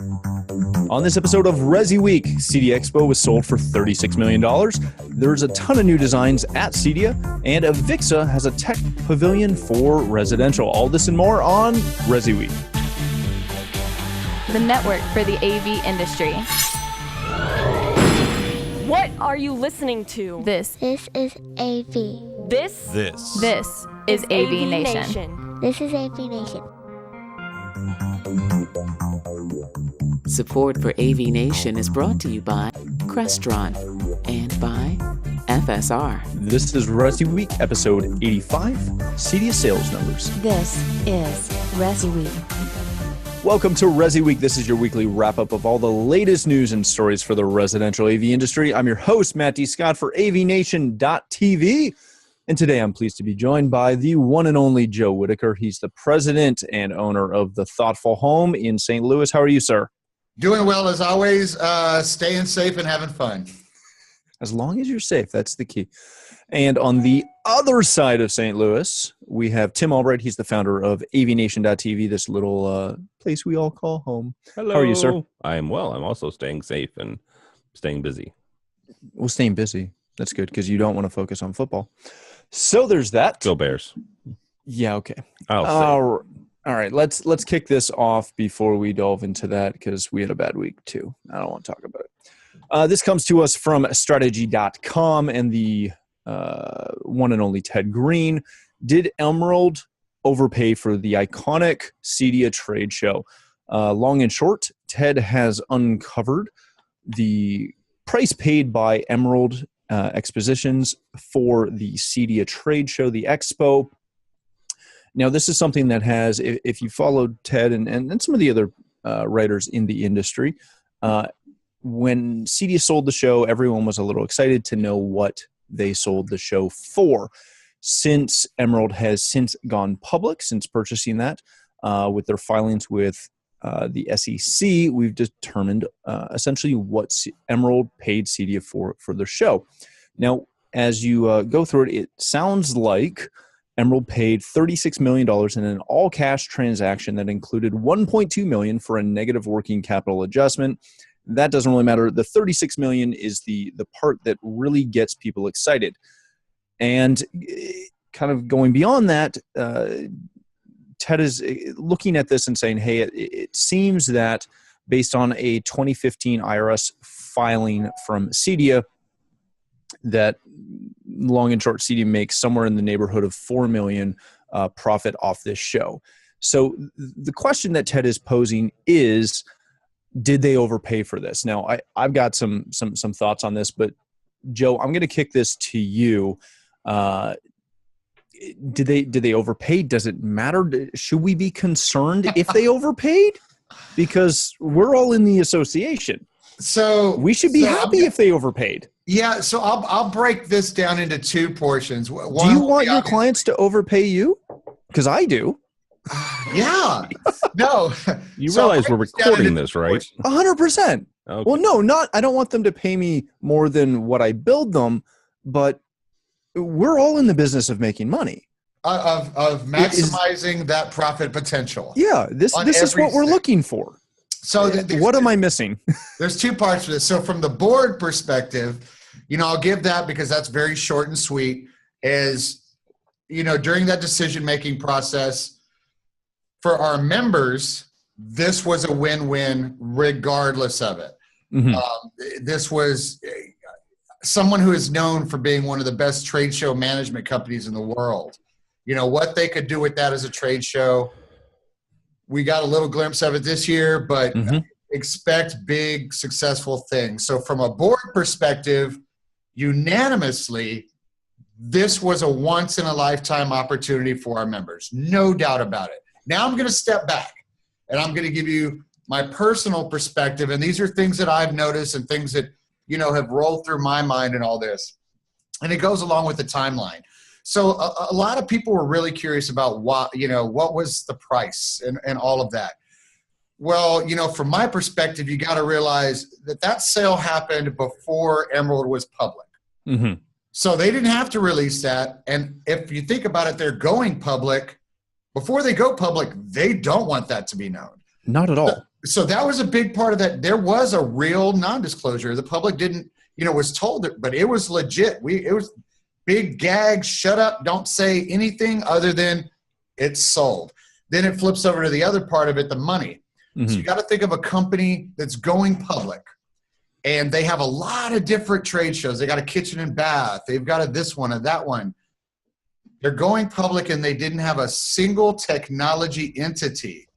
On this episode of ResiWeek, CEDIA EXPO was sold for $36 million. There's a ton of new designs at CEDIA, and AVIXA has a tech pavilion for residential. All this and more on ResiWeek. The network for the AV industry. What are you listening to? This is AV. This is AVNation. This is AVNation. Support for AVNation is brought to you by Crestron and by FSR. This is ResiWeek, episode 85, CEDIA sales numbers. This is ResiWeek. Welcome to ResiWeek. This is your weekly wrap-up of all the latest news and stories for the residential AV industry. I'm your host, Matt D. Scott for AVNation.tv. And today I'm pleased to be joined by the one and only Joe Whitaker. He's the president and owner of The Thoughtful Home in St. Louis. How are you, sir? Doing well as always, staying safe and having fun. As long as you're safe, that's the key. And on the other side of St. Louis, we have Tim Albright. He's the founder of AVNation.tv, this little place we all call home. Hello. How are you, sir? I am well. I'm also staying safe and staying busy. Well, staying busy. That's good because you don't want to focus on football. So there's that. Go Bears. Yeah, okay. I'll say. All right, let's kick this off before we delve into that because we had a bad week too. I don't want to talk about it. This comes to us from strategy.com and the one and only Ted Green. Did Emerald overpay for the iconic CEDIA trade show? Long and short, Ted has uncovered the price paid by Emerald Expositions for the CEDIA trade show, the Expo. Now, this is something that has, if you followed Ted and some of the other writers in the industry, when CEDIA sold the show, everyone was a little excited to know what they sold the show for. Since Emerald has since gone public, since purchasing that, with their filings with the SEC, we've determined essentially what Emerald paid CEDIA for their show. Now, as you go through it, it sounds like Emerald paid $36 million in an all-cash transaction that included $1.2 million for a negative working capital adjustment. That doesn't really matter. The $36 million is the part that really gets people excited. And kind of going beyond that, Ted is looking at this and saying, hey, it seems that based on a 2015 IRS filing from CEDIA, that long and short, CEDIA makes somewhere in the neighborhood of $4 million profit off this show. So the question that Ted is posing is, did they overpay for this? Now, I've got some thoughts on this, but Joe, I'm going to kick this to you. Did they overpay? Does it matter? Should we be concerned if they overpaid? Because we're all in the association. So we should be happy if they overpaid. Yeah, so I'll break this down into two portions. One, do you want your clients to overpay you? Because I do. Yeah. No. You realize we're recording this, right? 100%. Okay. Well, no, I don't want them to pay me more than what I billed them, but we're all in the business of making money. Of maximizing that profit potential. Yeah, this is what we're looking for. So what am I missing? There's two parts to this. So from the board perspective, I'll give that because that's very short and sweet, is, during that decision-making process for our members, this was a win-win regardless of it. Mm-hmm. This was someone who is known for being one of the best trade show management companies in the world. What they could do with that as a trade show, we got a little glimpse of it this year, but expect big, successful things. So from a board perspective, unanimously, this was a once-in-a-lifetime opportunity for our members. No doubt about it. Now I'm going to step back, and I'm going to give you my personal perspective, and these are things that I've noticed and things that, have rolled through my mind and all this. And it goes along with the timeline. So a lot of people were really curious about what was the price and all of that. Well, from my perspective, you got to realize that sale happened before Emerald was public. Mm-hmm. So they didn't have to release that. And if you think about it, they're going public. Before they go public, they don't want that to be known. Not at all. So that was a big part of that. There was a real non-disclosure. The public didn't, was told it, but it was legit. It was big gag, shut up, don't say anything other than it's sold. Then it flips over to the other part of it, the money. So you got to think of a company that's going public, and they have a lot of different trade shows. They got a kitchen and bath. They've got a this one and that one. They're going public, and they didn't have a single technology entity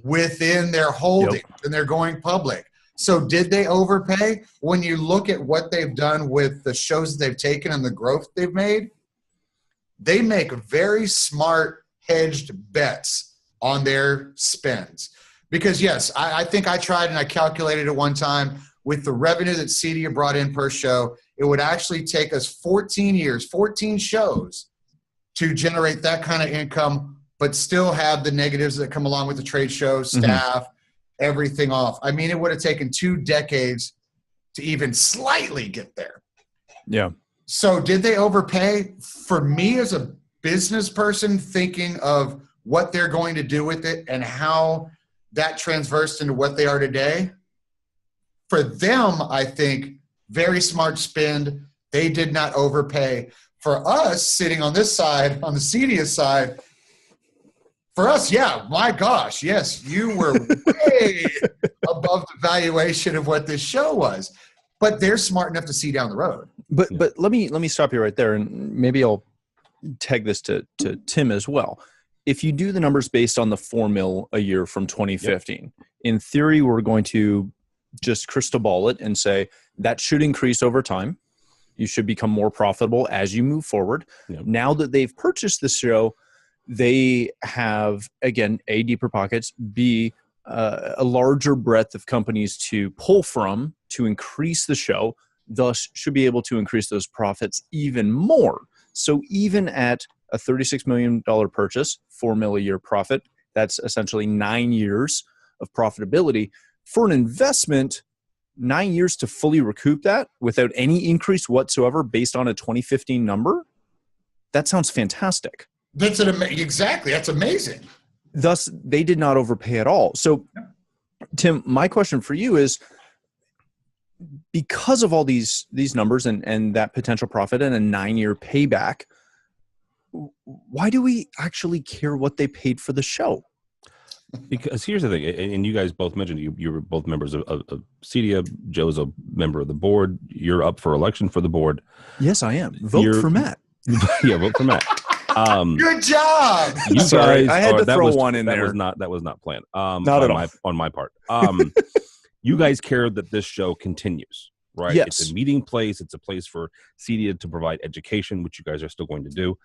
within their holdings, and they're going public. So did they overpay? When you look at what they've done with the shows that they've taken and the growth they've made, they make very smart hedged bets on their spends. Because yes, I think I tried and I calculated it one time with the revenue that CEDIA brought in per show, it would actually take us 14 years, 14 shows to generate that kind of income, but still have the negatives that come along with the trade show, staff, everything off. I mean, it would have taken 2 decades to even slightly get there. Yeah. So did they overpay? For me as a business person thinking of what they're going to do with it and how that transversed into what they are today, for them, I think, very smart spend. They did not overpay. For us, sitting on this side, on the CEDIA side, for us, yeah, my gosh, yes, you were way above the valuation of what this show was. But they're smart enough to see down the road. But let me stop you right there, and maybe I'll tag this to Tim as well. If you do the numbers based on the $4 million a year from 2015, in theory, we're going to just crystal ball it and say that should increase over time. You should become more profitable as you move forward. Now that they've purchased the show, they have, again, A, deeper pockets, B, a larger breadth of companies to pull from to increase the show, thus should be able to increase those profits even more. So even at a $36 million purchase, $4 million a year profit, that's essentially 9 years of profitability. For an investment, 9 years to fully recoup that without any increase whatsoever based on a 2015 number, that sounds fantastic. Exactly. That's amazing. Thus, they did not overpay at all. So, Tim, my question for you is, because of all these numbers and that potential profit and a 9-year payback, why do we actually care what they paid for the show? Because here's the thing, and you guys both mentioned you were both members of CEDIA. Joe's a member of the board. You're up for election for the board. Yes, I am. Vote for Matt. Yeah, vote for Matt. Good job. Sorry, I had to throw one in there. That was not planned. Not at all. On my part. You guys care that this show continues, right? Yes. It's a meeting place. It's a place for CEDIA to provide education, which you guys are still going to do.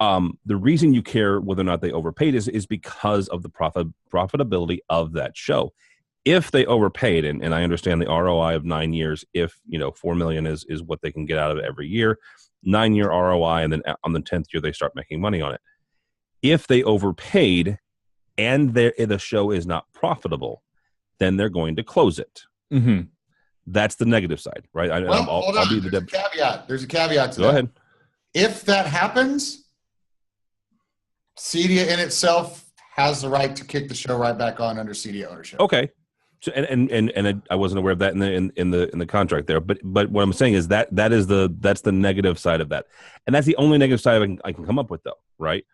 The reason you care whether or not they overpaid is because of the profitability of that show. If they overpaid, and I understand the ROI of 9 years, if $4 million is what they can get out of it every year, 9-year ROI, and then on the 10th year they start making money on it. If they overpaid and the show is not profitable, then they're going to close it. Mm-hmm. That's the negative side, right? Hold on. There's a caveat. There's a caveat to that. Go ahead. If that happens, CEDIA in itself has the right to kick the show right back on under CEDIA ownership. Okay. So, and I wasn't aware of that in the contract there, but what I'm saying is that's the negative side of that, and that's the only negative side I can come up with, though, right?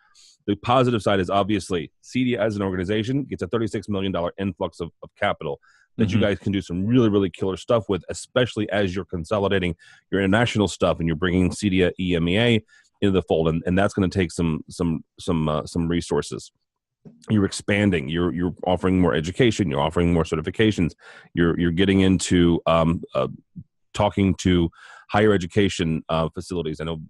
The positive side is obviously CEDIA as an organization gets a $36 million influx of capital that you guys can do some really, really killer stuff with, especially as you're consolidating your international stuff and you're bringing CEDIA EMEA into the fold, and that's going to take some resources. You're expanding. You're offering more education. You're offering more certifications. You're getting into talking to higher education facilities. I know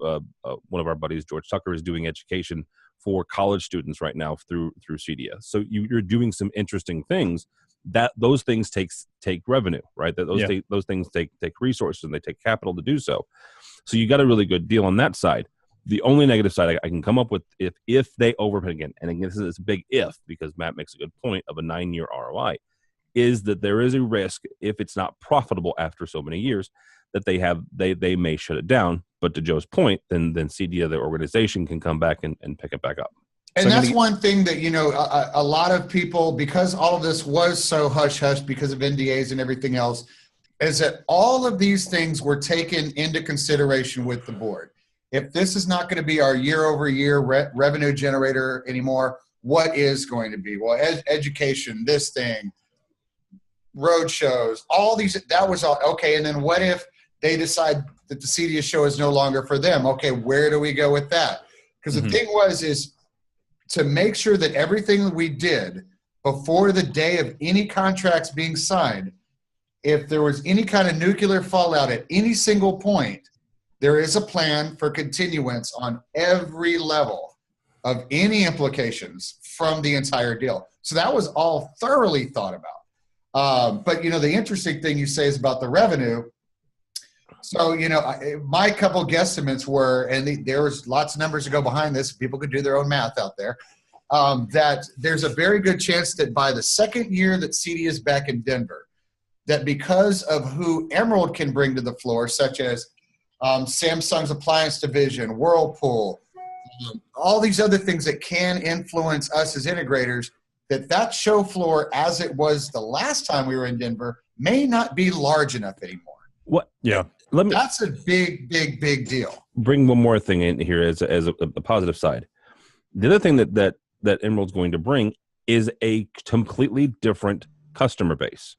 one of our buddies, George Tucker, is doing education for college students right now through CEDIA. So you're doing some interesting things. That those things take revenue, right? Those things take resources and they take capital to do so. So you got a really good deal on that side. The only negative side I can come up with if they overpay again, and again, this is a big if, because Matt makes a good point of a 9-year ROI, is that there is a risk if it's not profitable after so many years that they may shut it down. But to Joe's point, then CEDIA, the organization, can come back and pick it back up. And So I'm that's gonna- one thing that, a lot of people, because all of this was so hush-hush because of NDAs and everything else, is that all of these things were taken into consideration with the board. If this is not going to be our year-over-year revenue generator anymore, what is going to be? Well, education, this thing, road shows, all these, that was all, okay, and then what if they decide that the CEDIA show is no longer for them? Okay, where do we go with that? Because the thing is to make sure that everything that we did before the day of any contracts being signed, if there was any kind of nuclear fallout at any single point, there is a plan for continuance on every level of any implications from the entire deal. So that was all thoroughly thought about. But, the interesting thing you say is about the revenue. So, my couple guesstimates were, and there was lots of numbers to go behind this. People could do their own math out there. That there's a very good chance that by the second year that CEDIA is back in Denver, that because of who Emerald can bring to the floor, such as Samsung's appliance division, Whirlpool, all these other things that can influence us as integrators, that show floor as it was the last time we were in Denver may not be large enough anymore. What? Yeah. That's a big, big, big deal. Bring one more thing in here as a positive side. The other thing that Emerald's going to bring is a completely different customer base.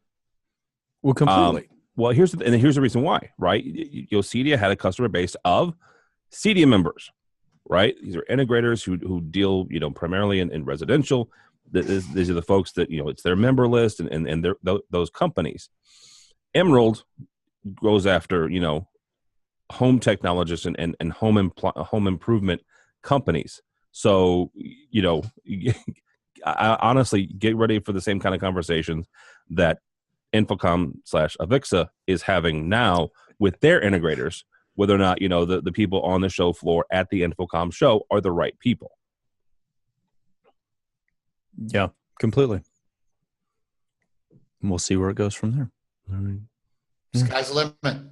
Well, completely. Well, here's the reason why, right? CEDIA had a customer base of CEDIA members, right? These are integrators who deal, primarily in residential. These are the folks that, it's their member list and those companies. Emerald goes after, home technologists and home improvement companies. So, I honestly get ready for the same kind of conversations that Infocom / AVIXA is having now with their integrators, whether or not, the people on the show floor at the Infocom show are the right people. Yeah, completely. And we'll see where it goes from there. All right. Sky's the limit.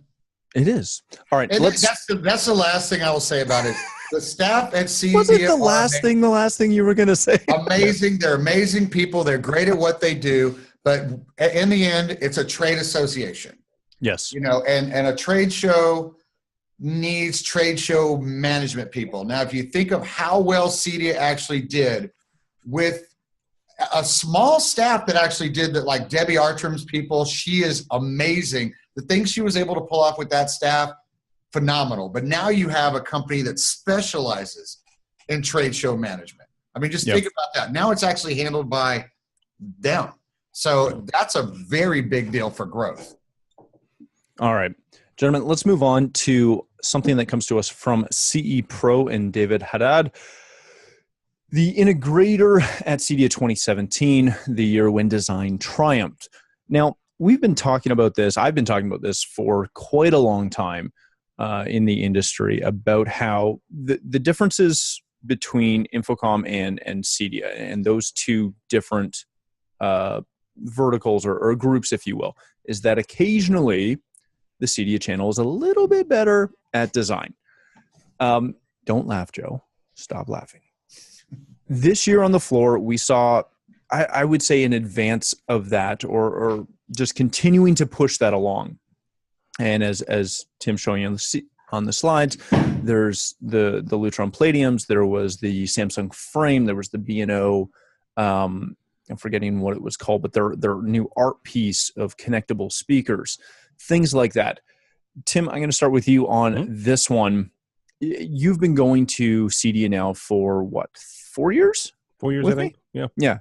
It is. All right. And Let's. that's the last thing I will say about it. The staff at CEDIA Was it the are last thing you were going to say? amazing. They're amazing people. They're great at what they do. But in the end, it's a trade association. Yes. And a trade show needs trade show management people. Now, if you think of how well CEDIA actually did with a small staff that actually did that, like Debbie Artram's people, she is amazing. The things she was able to pull off with that staff, phenomenal. But now you have a company that specializes in trade show management. I mean, just think about that. Now it's actually handled by them. So that's a very big deal for growth. All right, gentlemen, let's move on to something that comes to us from CE Pro and David Haddad. The integrator at CEDIA 2017, the year when design triumphed. Now, we've been talking about this. I've been talking about this for quite a long time in the industry about how the differences between Infocom and CEDIA and those two different verticals or groups, if you will, is that occasionally the CEDIA channel is a little bit better at design. Don't laugh, Joe. Stop laughing. This year on the floor, we saw, I would say, in advance of that, or just continuing to push that along. And as Tim's showing you on the slides, there's the Lutron Palladiums, there was the Samsung Frame, there was the B&O, I'm forgetting what it was called, but their new art piece of connectable speakers, things like that. Tim, I'm going to start with you on this one. You've been going to CEDIA now for what, 4 years? 4 years, With I think. me? Yeah.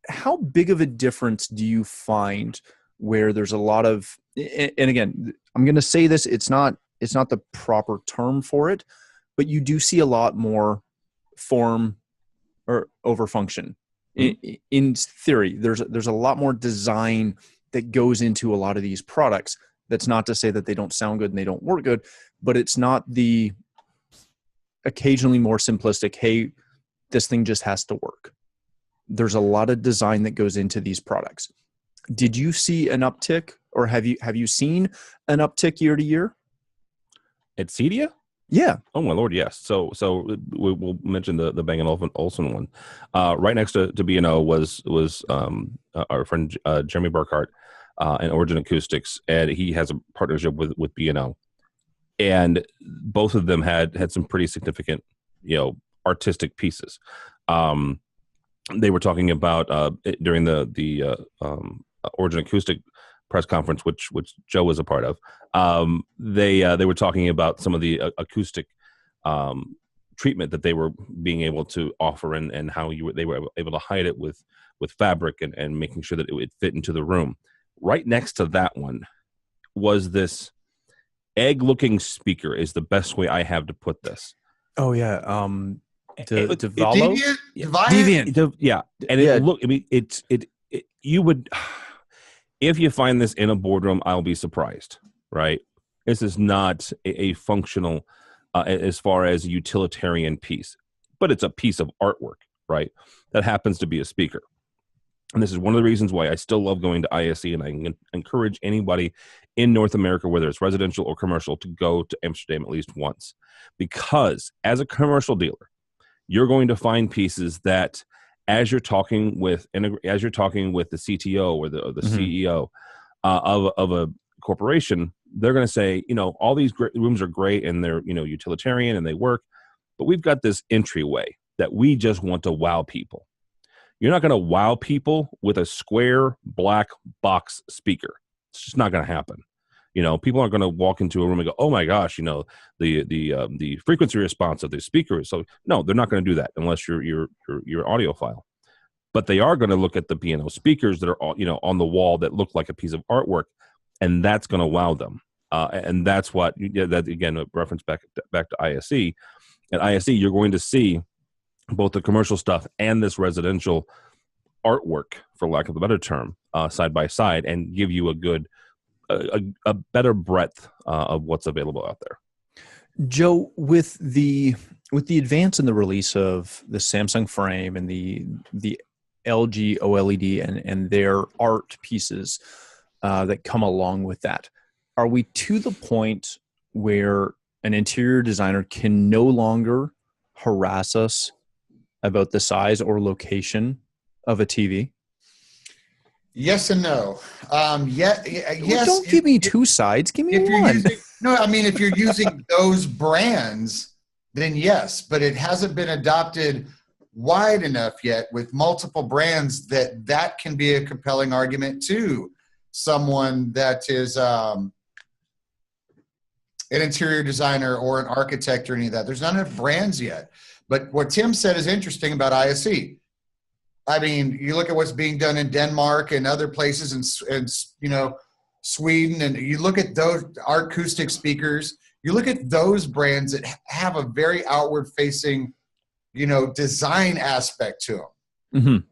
How big of a difference do you find where there's a lot of, and again, I'm going to say this, it's not the proper term for it, but you do see a lot more form or over function. In theory, there's a lot more design that goes into a lot of these products. That's not to say that they don't sound good and they don't work good, but it's not the occasionally more simplistic, hey, this thing just has to work. There's a lot of design that goes into these products. Did you see an uptick, or have you seen an uptick year to year? At CEDIA? Yeah. Oh my Lord, yes. So we'll mention the Bang & Olufsen one. Right next to B&O was our friend Jeremy Burkhart and Origin Acoustics, and he has a partnership with B&O, and both of them had some pretty significant, artistic pieces. They were talking about during the Origin Acoustic press conference, which Joe was a part of. They were talking about some of the acoustic treatment that they were being able to offer, and how they were able to hide it with fabric and making sure that it would fit into the room. Right next to that one was this egg-looking speaker, is the best way I have to put this. Oh yeah. Deviant? Deviant. Yeah, and Yeah. it look. I mean, it. You would, if you find this in a boardroom, I'll be surprised. Right? This is not a functional, as far as a utilitarian piece, but it's a piece of artwork, right? That happens to be a speaker. And this is one of the reasons why I still love going to ISE, and I encourage anybody in North America, whether it's residential or commercial, to go to Amsterdam at least once. Because as a commercial dealer, you're going to find pieces that, as you're talking with the CTO or the CEO of a corporation, they're going to say, all these rooms are great and they're, utilitarian and they work, but we've got this entryway that we just want to wow people. You're not going to wow people with a square black box speaker. It's just not going to happen. People aren't going to walk into a room and go, "Oh my gosh, the frequency response of the speaker." So no, they're not going to do that unless you're audiophile. But they are going to look at the piano speakers that are on the wall that look like a piece of artwork, and that's going to wow them. And that's what that again, a reference back to ISE. At ISE, you're going to see both the commercial stuff and this residential artwork, for lack of a better term, side by side, and give you a better breadth of what's available out there. Joe, with the advance in the release of the Samsung frame and the LG OLED and their art pieces that come along with that, are we to the point where an interior designer can no longer harass us about the size or location of a TV? Yes and no. Yes. Don't give me two sides. Give me one. If you're using those brands, then yes, but it hasn't been adopted wide enough yet with multiple brands that can be a compelling argument to someone that is an interior designer or an architect or any of that. There's not enough brands yet. But what Tim said is interesting about ISE. I mean, you look at what's being done in Denmark and other places, and Sweden, and you look at those acoustic speakers. You look at those brands that have a very outward-facing, design aspect to them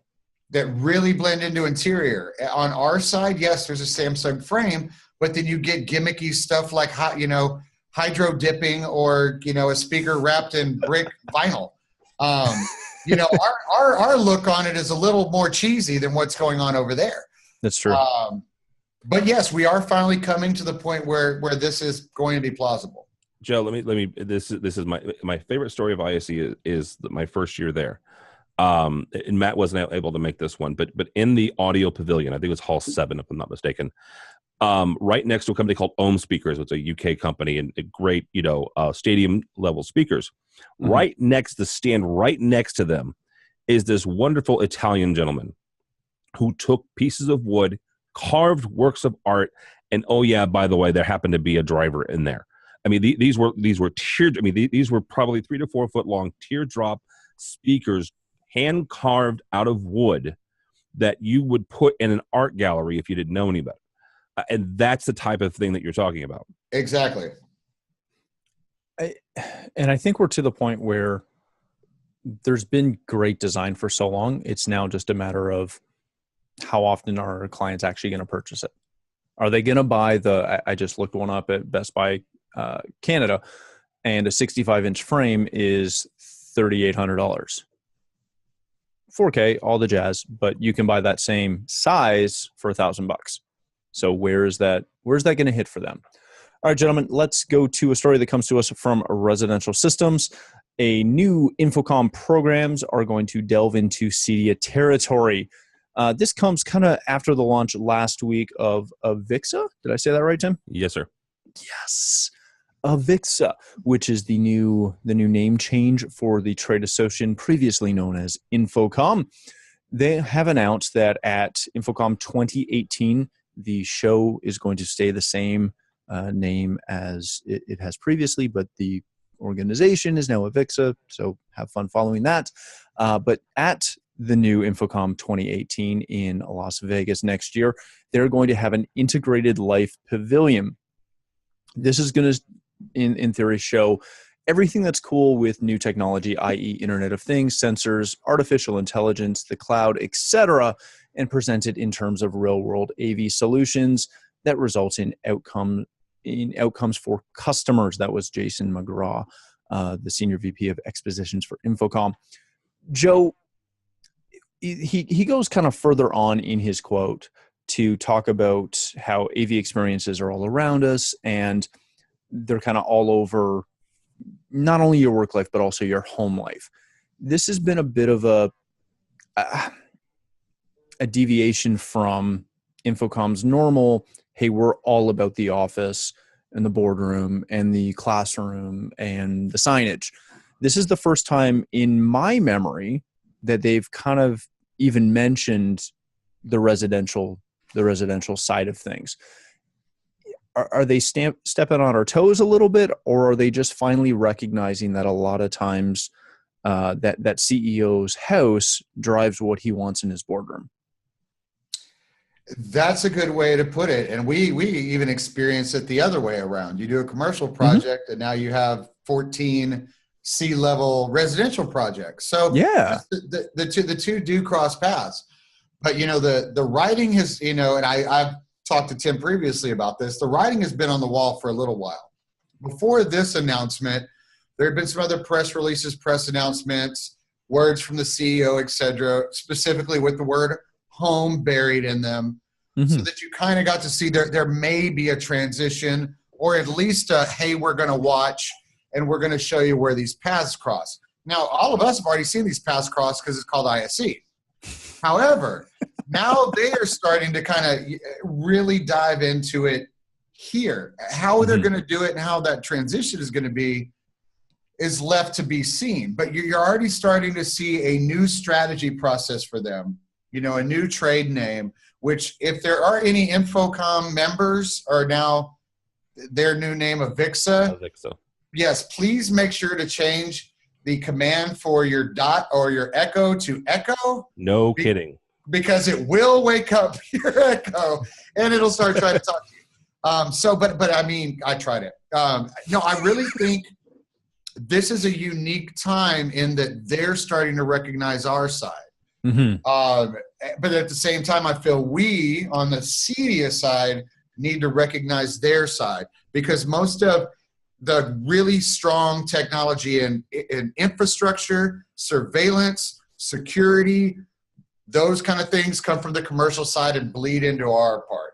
that really blend into interior. On our side, yes, there's a Samsung frame, but then you get gimmicky stuff like hydro dipping or a speaker wrapped in brick vinyl. Our look on it is a little more cheesy than what's going on over there. That's true. But yes, we are finally coming to the point where this is going to be plausible. Joe, let me. This is my favorite story of ISE is my first year there. And Matt wasn't able to make this one, but in the audio pavilion, I think it was Hall 7, if I'm not mistaken. Right next to a company called Ohm Speakers, it's a UK company, and great, stadium level speakers. Right next to them is this wonderful Italian gentleman who took pieces of wood, carved works of art, and oh yeah, by the way, there happened to be a driver in there. I mean, these were these were probably 3 to 4 foot long teardrop speakers, hand carved out of wood, that you would put in an art gallery if you didn't know any better. And that's the type of thing that you're talking about. Exactly. I think we're to the point where there's been great design for so long. It's now just a matter of how often are our clients actually going to purchase it? Are they going to buy I just looked one up at Best Buy Canada, and a 65-inch frame is $3,800. 4K, all the jazz, but you can buy that same size for $1,000. So where's that going to hit for them? All right, gentlemen, let's go to a story that comes to us from Residential Systems. A new Infocom programs are going to delve into CEDIA territory. This comes kind of after the launch last week of AVIXA. Did I say that right, Tim? Yes, sir. Yes. AVIXA, which is the new name change for the trade association previously known as Infocom. They have announced that at Infocom 2018, the show is going to stay the same name as it has previously, but the organization is now AVIXA, so have fun following that. But at the new Infocom 2018 in Las Vegas next year, they're going to have an integrated life pavilion. This is going to, in theory, show everything that's cool with new technology, i.e. Internet of Things, sensors, artificial intelligence, the cloud, etc., and present it in terms of real-world AV solutions that result in outcomes for customers. That was Jason McGraw, the Senior VP of Expositions for Infocom. Joe, he goes kind of further on in his quote to talk about how AV experiences are all around us and they're kind of all over not only your work life, but also your home life. This has been a bit of a deviation from Infocom's normal, hey, we're all about the office and the boardroom and the classroom and the signage. This is the first time in my memory that they've kind of even mentioned the residential side of things. Are they stepping on our toes a little bit, or are they just finally recognizing that a lot of times that CEO's house drives what he wants in his boardroom? That's a good way to put it. And we even experience it the other way around. You do a commercial project and now you have 14 C-level residential projects. So yeah, the two do cross paths. But, the writing has, and I've talked to Tim previously about this, the writing has been on the wall for a little while. Before this announcement, there have been some other press releases, press announcements, words from the CEO, et cetera, specifically with the word home buried in them, so that you kind of got to see there may be a transition, or at least hey, we're going to watch and we're going to show you where these paths cross. Now, all of us have already seen these paths cross because it's called ISE. However, now they are starting to kind of really dive into it here. How they're going to do it and how that transition is going to be is left to be seen. But you're already starting to see a new strategy process for them, a new trade name, which if there are any Infocom members are now their new name AVIXA. Yes, please make sure to change the command for your dot or your echo to echo. No kidding. Because it will wake up your echo and it'll start trying to talk to you. But I mean, I tried it. No, I really think this is a unique time in that they're starting to recognize our side. But at the same time, I feel we on the CEDIA side need to recognize their side, because most of the really strong technology in infrastructure, surveillance, security, those kind of things come from the commercial side and bleed into our part.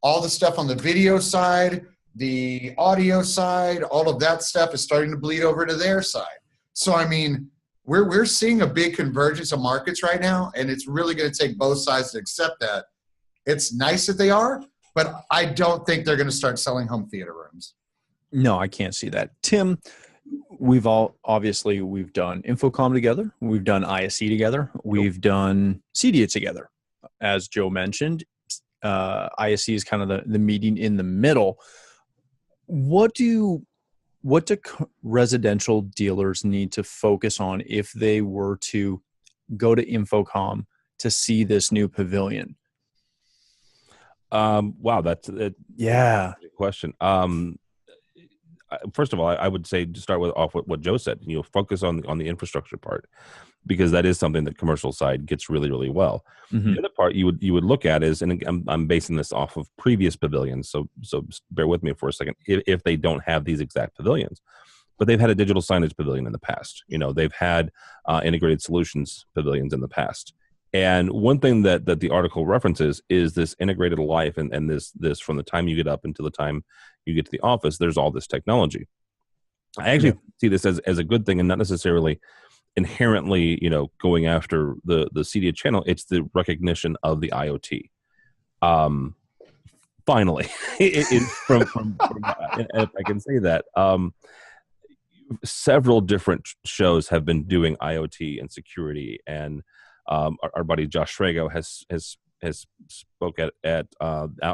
All the stuff on the video side, the audio side, all of that stuff is starting to bleed over to their side. So, I mean, we're seeing a big convergence of markets right now, and it's really going to take both sides to accept that. It's nice that they are, but I don't think they're going to start selling home theater rooms. No, I can't see that. Tim, we've done Infocom together. We've done ISE together. We've done CEDIA together. As Joe mentioned, ISE is kind of the meeting in the middle. What do residential dealers need to focus on if they were to go to Infocom to see this new pavilion? Wow, that's a good question. First of all, I would say to start off with what Joe said. Focus on the infrastructure part, because that is something that commercial side gets really, really well. The other part you would look at is, and I'm basing this off of previous pavilions, so bear with me for a second. If they don't have these exact pavilions, but they've had a digital signage pavilion in the past. They've had integrated solutions pavilions in the past. And one thing that the article references is this integrated life, and this from the time you get up until the time you get to the office, there's all this technology. I actually see this as a good thing, and not necessarily inherently, going after the CEDIA channel. It's the recognition of the IoT. Finally, from if I can say that, several different shows have been doing IoT and security, and our buddy Josh Schrago has spoke at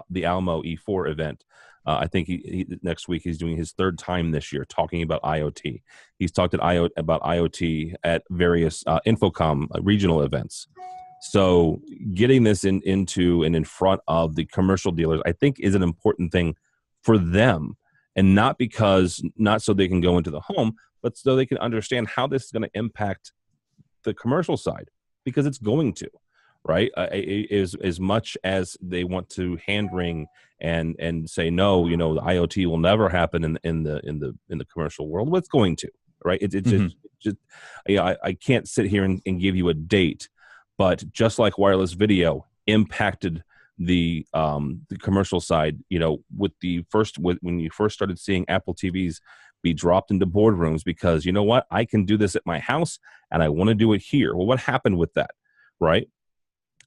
the Alamo E4 event. I think he next week he's doing his third time this year talking about IoT. He's talked about IoT at various Infocom regional events. So getting this into and in front of the commercial dealers, I think, is an important thing for them, and not so they can go into the home, but so they can understand how this is going to impact the commercial side, because it's going to. Right, as much as they want to hand wring and say no, the IoT will never happen in the commercial world. Well, it's going to, right? It's just I can't sit here and give you a date, but just like wireless video impacted the commercial side, when you first started seeing Apple TVs be dropped into boardrooms because I can do this at my house and I want to do it here. Well, what happened with that, right?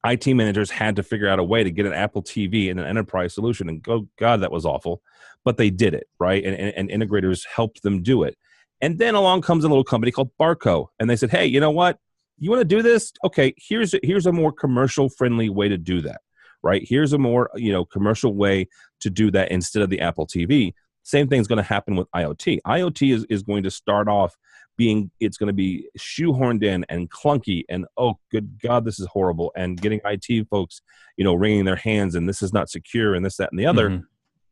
IT managers had to figure out a way to get an Apple TV and an enterprise solution, and God, that was awful. But they did it, right? And integrators helped them do it. And then along comes a little company called Barco, and they said, hey, you know what? You want to do this? Okay, here's a more commercial-friendly way to do that, right? Here's a more commercial way to do that instead of the Apple TV. Same thing's going to happen with IoT. IoT is going to start off it's going to be shoehorned in and clunky, and oh, good God, this is horrible. And getting IT folks, wringing their hands, and this is not secure, and this, that, and the other. Mm-hmm.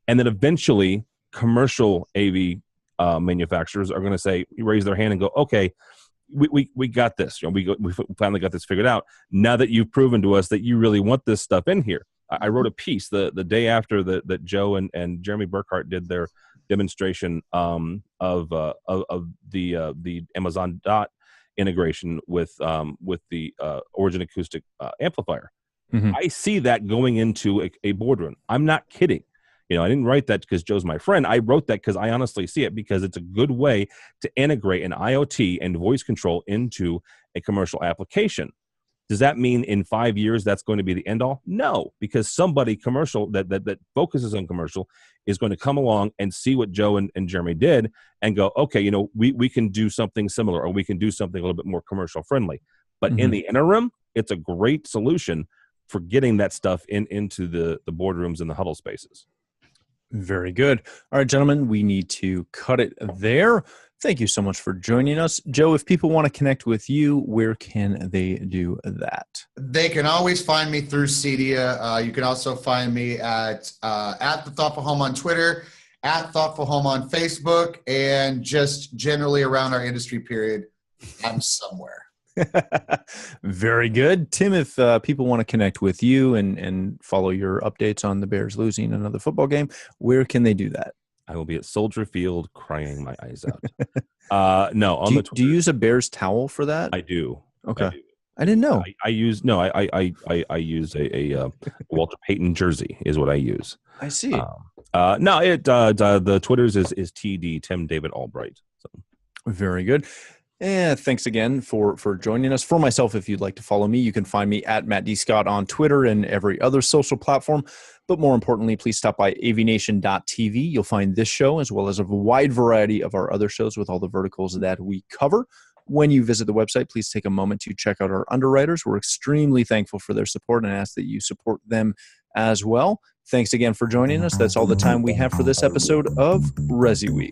And then eventually, commercial AV manufacturers are going to say, raise their hand and go, okay, we got this. We finally got this figured out. Now that you've proven to us that you really want this stuff in here. I wrote a piece the day after that Joe and Jeremy Burkhart did their demonstration of the Amazon Dot integration with the Origin acoustic amplifier. Mm-hmm. I see that going into a boardroom. I'm not kidding. I didn't write that because Joe's my friend. I wrote that because I honestly see it, because it's a good way to integrate an IoT and voice control into a commercial application. Does that mean in 5 years that's going to be the end all? No, because somebody commercial that focuses on commercial is going to come along and see what Joe and Jeremy did and go, okay, we can do something similar, or we can do something a little bit more commercial friendly. But in the interim, it's a great solution for getting that stuff into the boardrooms and the huddle spaces. Very good. All right, gentlemen, we need to cut it there. Thank you so much for joining us. Joe, if people want to connect with you, where can they do that? They can always find me through CEDIA. You can also find me at The Thoughtful Home on Twitter, at Thoughtful Home on Facebook, and just generally around our industry period, I'm somewhere. Very good. Tim, if people want to connect with you and follow your updates on the Bears losing another football game, where can they do that? I will be at Soldier Field crying my eyes out. No, on the Twitter. Do you use a Bears towel for that? I do. Okay. I didn't know. I use a Walter Payton jersey is what I use. I see. The Twitter's is TD, Tim David Albright. So. Very good. And thanks again for joining us. For myself, if you'd like to follow me, you can find me at Matt D. Scott on Twitter and every other social platform. But more importantly, please stop by AVNation.tv. You'll find this show as well as a wide variety of our other shows with all the verticals that we cover. When you visit the website, please take a moment to check out our underwriters. We're extremely thankful for their support and ask that you support them as well. Thanks again for joining us. That's all the time we have for this episode of ResiWeek.